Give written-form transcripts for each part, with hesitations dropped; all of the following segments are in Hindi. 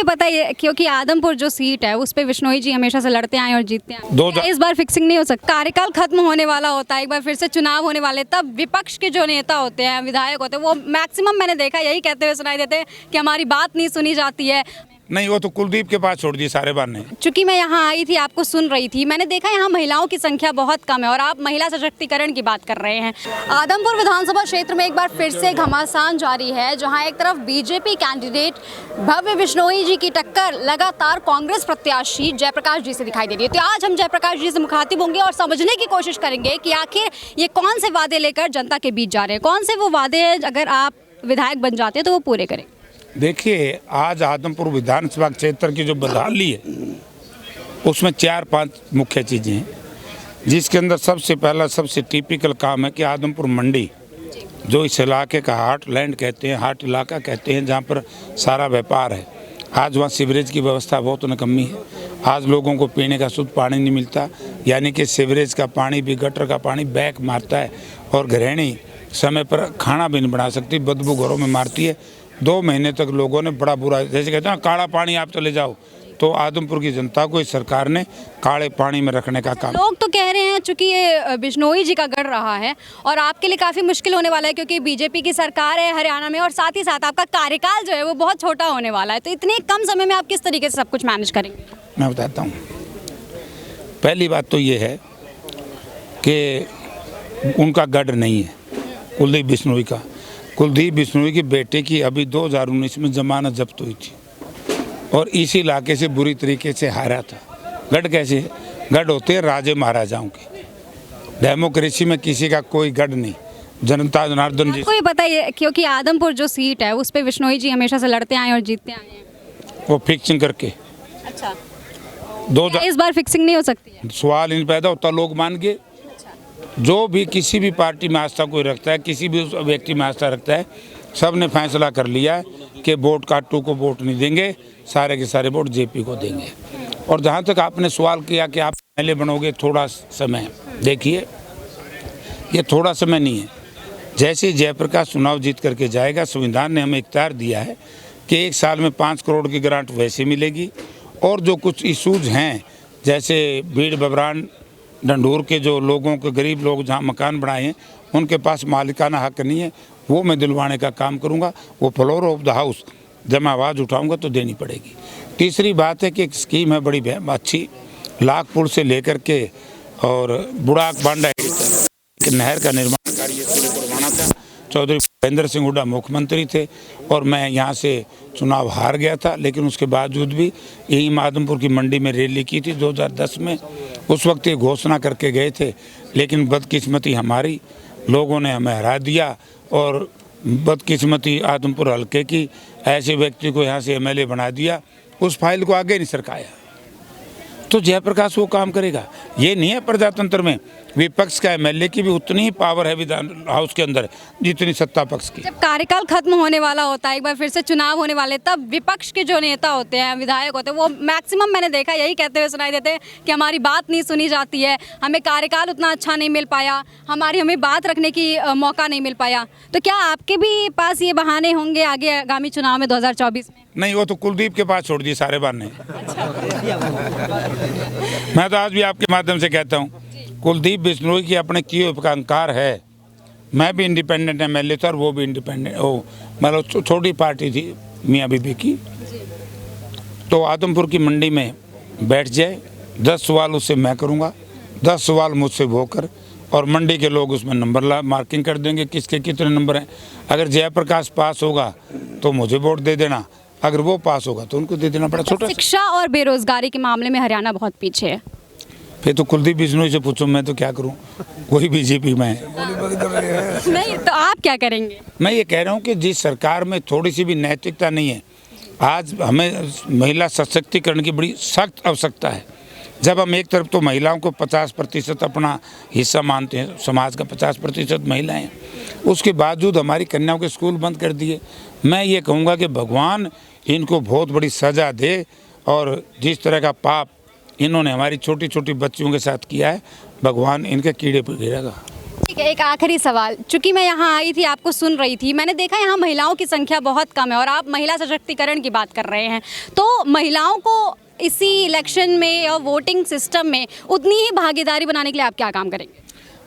पता है क्योंकि आदमपुर जो सीट है उस पे बिश्नोई जी हमेशा से लड़ते आए और जीतते आए। क्या इस बार फिक्सिंग नहीं हो सकता? कार्यकाल खत्म होने वाला होता है, एक बार फिर से चुनाव होने वाले, तब विपक्ष के जो नेता होते हैं, विधायक होते हैं, वो मैक्सिमम मैंने देखा यही कहते हुए सुनाई देते हैं कि हमारी बात नहीं सुनी जाती है। नहीं, वो तो कुलदीप के पास छोड़ दिए सारे बहाने। चूंकि मैं यहाँ आई थी, आपको सुन रही थी, मैंने देखा यहाँ महिलाओं की संख्या बहुत कम है और आप महिला सशक्तिकरण की बात कर रहे हैं। आदमपुर विधानसभा क्षेत्र में एक बार फिर से घमासान जारी है, जहाँ एक तरफ बीजेपी कैंडिडेट भव्य बिश्नोई जी की टक्कर लगातार कांग्रेस प्रत्याशी जयप्रकाश जी से दिखाई दे रही है। तो आज हम जयप्रकाश जी से मुखातिब होंगे और समझने की कोशिश करेंगे कि आखिर ये कौन से वादे लेकर जनता के बीच जा रहे हैं, कौन से वो वादे हैं अगर आप विधायक बन जाते हैं तो वो पूरे करें। देखिए, आज आदमपुर विधानसभा क्षेत्र की जो बदहाली है उसमें 4-5 मुख्य चीज़ें हैं, जिसके अंदर सबसे पहला सबसे टिपिकल काम है कि आदमपुर मंडी, जो इस इलाके का हार्ट लैंड कहते हैं, हार्ट इलाका कहते हैं, जहाँ पर सारा व्यापार है, आज वहाँ सीवरेज की व्यवस्था बहुत नकम्मी है। आज लोगों को पीने का शुद्ध पानी नहीं मिलता, यानी कि सीवरेज का पानी भी, गटर का पानी बैक मारता है और गृहिणी समय पर खाना भी नहीं बना सकती, बदबू घरों में मारती है। 2 महीने तक लोगों ने बड़ा बुरा, जैसे कहते हैं ना, काला पानी आप चले जाओ, तो आदमपुर की जनता को इस सरकार ने काले पानी में रखने का काम। लोग तो कह रहे हैं चूंकि ये बिश्नोई जी का गढ़ रहा है और आपके लिए काफ़ी मुश्किल होने वाला है, क्योंकि बीजेपी की सरकार है हरियाणा में और साथ ही साथ आपका कार्यकाल जो है वो बहुत छोटा होने वाला है। तो इतने कम समय में आप किस तरीके से सब कुछ मैनेज करेंगे? मैं बताता हूँ। पहली बात तो ये है कि उनका गढ़ नहीं है कुलदीप बिश्नोई का। कुलदीप बिश्नोई की बेटे की अभी 2019 में जमानत जब्त हुई थी और इसी इलाके से बुरी तरीके से हारा था। गढ़ कैसे? गढ़ होते हैं राजे महाराजाओं के, डेमोक्रेसी में किसी का कोई गढ़ नहीं। जनता जनार्दन जी, आपको ये पता है क्योंकि आदमपुर जो सीट है उस पे बिश्नोई जी हमेशा से लड़ते आए और जीतते आए हैं। वो फिक्सिंग करके। अच्छा, क्या इस बार फिक्सिंग नहीं हो सकती है? सवाल इन पैदा होता, लोग मान गए। जो भी किसी भी पार्टी में आस्था कोई रखता है, किसी भी व्यक्ति में आस्था रखता है, सब ने फैसला कर लिया है कि वोट काटू को वोट नहीं देंगे, सारे के सारे वोट जेपी को देंगे। और जहाँ तक आपने सवाल किया कि आप पहले बनोगे, थोड़ा समय देखिए, ये थोड़ा समय नहीं है। जैसे ही जयप्रकाश चुनाव जीत करके जाएगा, संविधान ने हमें इख्तियार दिया है कि 1 साल में 5 करोड़ की ग्रांट वैसे मिलेगी और जो कुछ इशूज़ हैं, जैसे भीड़ बबरान डंडूर के जो लोगों के, गरीब लोग जहाँ मकान बनाए हैं, उनके पास मालिकाना हक नहीं है, वो मैं दिलवाने का काम करूँगा। वो फ्लोर ऑफ द हाउस जब मैं आवाज़ उठाऊँगा तो देनी पड़ेगी। तीसरी बात है कि एक स्कीम है बड़ी अच्छी, लाखपुर से लेकर के और बुढ़ाक बांडा नहर का निर्माण कार्य शुरू करवाना था। चौधरी भूपेंद्र सिंह हुड्डा मुख्यमंत्री थे और मैं यहाँ से चुनाव हार गया था, लेकिन उसके बावजूद भी यही आदमपुर की मंडी में रैली की थी 2010 में। उस वक्त ये घोषणा करके गए थे, लेकिन बदकिस्मती हमारी, लोगों ने हमें हरा दिया और बदकिस्मती आदमपुर हल्के की ऐसे व्यक्ति को यहाँ से एमएलए बना दिया, उस फाइल को आगे नहीं सरकाया। तो जयप्रकाश वो काम करेगा। ये नहीं है प्रजातंत्र में विपक्ष का एमएलए की भी उतनी ही पावर है विधान हाउस के अंदर जितनी सत्ता पक्ष की। जब कार्यकाल खत्म होने वाला होता है, एक बार फिर से चुनाव होने वाले, तब विपक्ष के जो नेता होते हैं, विधायक होते हैं, वो मैक्सिमम मैंने देखा यही कहते हुए सुनाई देते हैं कि हमारी बात नहीं सुनी जाती है, हमें कार्यकाल उतना अच्छा नहीं मिल पाया, हमें बात रखने की मौका नहीं मिल पाया। तो क्या आपके भी पास ये बहाने होंगे आगे आगामी चुनाव में 2024 में? नहीं, वो तो कुलदीप के पास छोड़ दिए सारे बहाने। मैं तो आज भी आपके माध्यम से कहता हूँ, कुलदीप बिश्नोई की अपने किए का अहंकार है। मैं भी इंडिपेंडेंट एमएलए था और वो भी इंडिपेंडेंट, मतलब छोटी पार्टी थी मियाँ बीबी की। तो आदमपुर की मंडी में बैठ जाए, 10 सवाल उससे मैं करूँगा, 10 सवाल मुझसे वो कर, और मंडी के लोग उसमें नंबर मार्किंग कर देंगे किसके कितने नंबर हैं। अगर जयप्रकाश पास होगा तो मुझे वोट दे देना, अगर वो पास होगा तो उनको दे देना पड़ा। छोटा शिक्षा और बेरोजगारी के मामले में हरियाणा बहुत पीछे है। फिर तो कुलदीप बिश्नोई से पूछो, मैं तो क्या करूं, वही बीजेपी में है। नहीं तो आप क्या करेंगे? मैं ये कह रहा हूं कि जिस सरकार में थोड़ी सी भी नैतिकता नहीं है, आज हमें महिला सशक्तिकरण की बड़ी सख्त आवश्यकता है। जब हम एक तरफ तो महिलाओं को 50% अपना हिस्सा मानते हैं, समाज का 50% महिलाएं हैं, उसके बावजूद हमारी कन्याओं के स्कूल बंद कर दिए। मैं ये कहूँगा कि भगवान इनको बहुत बड़ी सज़ा दे, और जिस तरह का पाप इन्होंने हमारी छोटी छोटी बच्चियों के साथ किया है, भगवान इनके कीड़े पर गिरेगा। ठीक है, एक आखिरी सवाल, चूंकि मैं यहाँ आई थी, आपको सुन रही थी, मैंने देखा यहाँ महिलाओं की संख्या बहुत कम है और आप महिला सशक्तिकरण की बात कर रहे हैं, तो महिलाओं को इसी इलेक्शन में और वोटिंग सिस्टम में उतनी ही भागीदारी बनाने के लिए आप क्या काम करेंगे?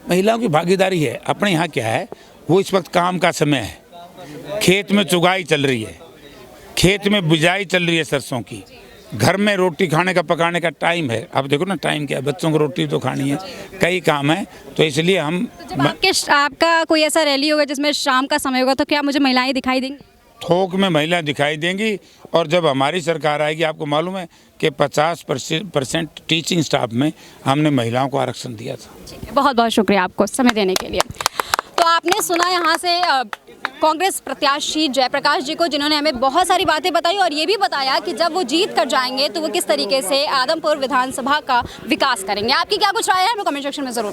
महिलाओं की भागीदारी है अपने यहाँ क्या है, वो इस वक्त काम का समय है, खेत में चुगाई चल रही है, खेत में बिजाई चल रही है सरसों की, घर में रोटी खाने का पकाने का टाइम है। अब देखो ना टाइम क्या है, बच्चों को रोटी तो खानी है, कई काम है, तो इसलिए हम जब आपका कोई ऐसा रैली होगा जिसमें शाम का समय होगा, तो क्या मुझे महिलाएं दिखाई देंगी? थोक में महिला दिखाई देंगी। और जब हमारी सरकार आएगी, आपको मालूम है कि 50% टीचिंग स्टाफ में हमने महिलाओं को आरक्षण दिया था। ठीक है, बहुत बहुत शुक्रिया आपको समय देने के लिए। तो आपने सुना यहाँ से कांग्रेस प्रत्याशी जयप्रकाश जी को, जिन्होंने हमें बहुत सारी बातें बताई और ये भी बताया कि जब वो जीत कर जाएंगे तो वो किस तरीके से आदमपुर विधानसभा का विकास करेंगे। आपकी क्या कुछ राय है, हमें कमेंट सेक्शन में जरूर